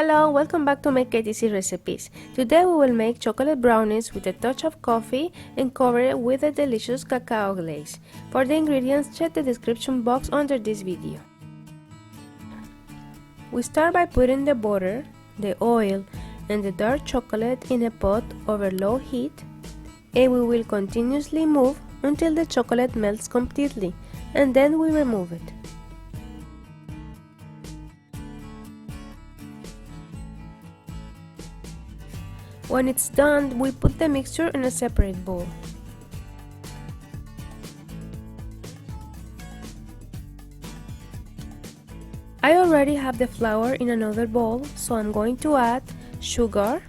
Hello, welcome back to Make It Easy Recipes. Today we will make chocolate brownies with a touch of coffee and cover it with a delicious cacao glaze. For the ingredients, check the description box under this video. We start by putting the butter, the oil, and the dark chocolate in a pot over low heat, and we will continuously move until the chocolate melts completely, and then we remove it. When it's done, we put the mixture in a separate bowl. I already have the flour in another bowl, so I'm going to add sugar,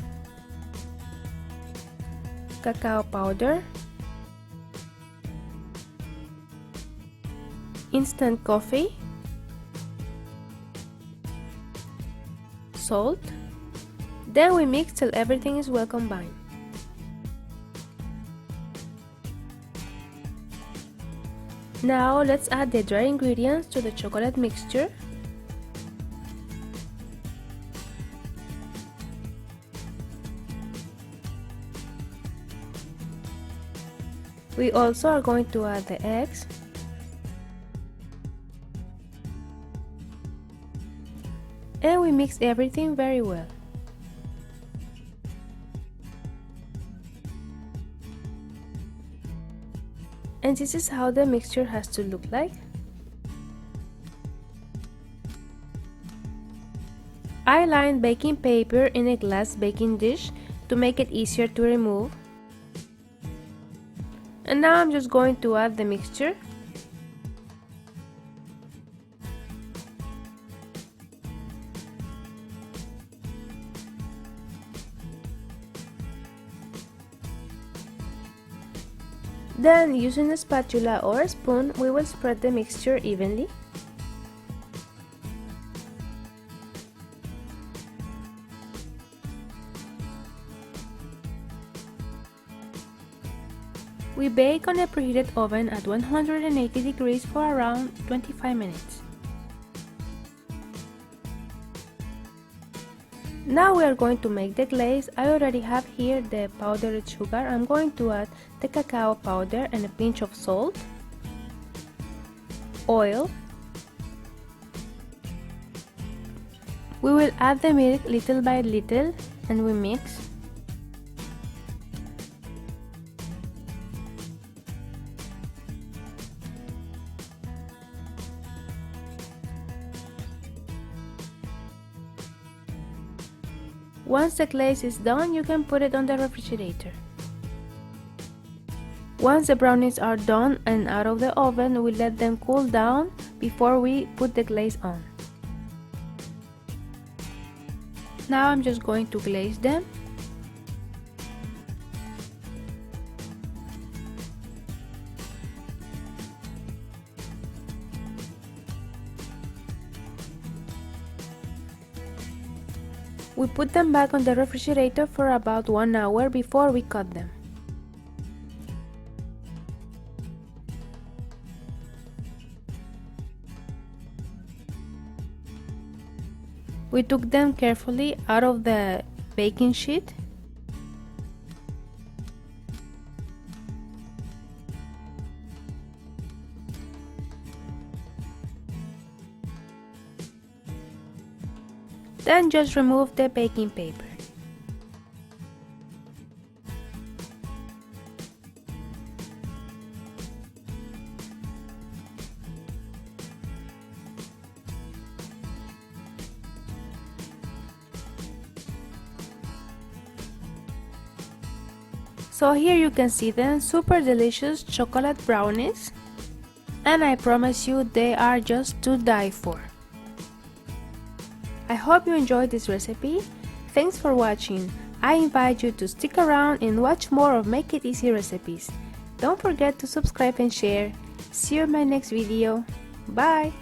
cacao powder, instant coffee, salt. Then we mix till everything is well combined. Now let's add the dry ingredients to the chocolate mixture. We also are going to add the eggs, and we mix everything very well. And this is how the mixture has to look like. I lined baking paper in a glass baking dish to make it easier to remove. And now I'm just going to add the mixture. Then, using a spatula or a spoon, we will spread the mixture evenly. We bake on a preheated oven at 180 degrees for around 25 minutes. Now we are going to make the glaze. I already have here the powdered sugar. I'm going to add the cacao powder and a pinch of salt, oil. We will add the milk little by little and we mix. Once the glaze is done, you can put it on the refrigerator. Once the brownies are done and out of the oven, we let them cool down before we put the glaze on. Now I'm just going to glaze them. We put them back on the refrigerator for about 1 hour before we cut them. We took them carefully out of the baking sheet. Then just remove the baking paper. So here you can see them, super delicious chocolate brownies, and I promise you they are just to die for. I hope you enjoyed this recipe. Thanks for watching. I invite you to stick around and watch more of Make It Easy recipes. Don't forget to subscribe and share. See you in my next video. Bye!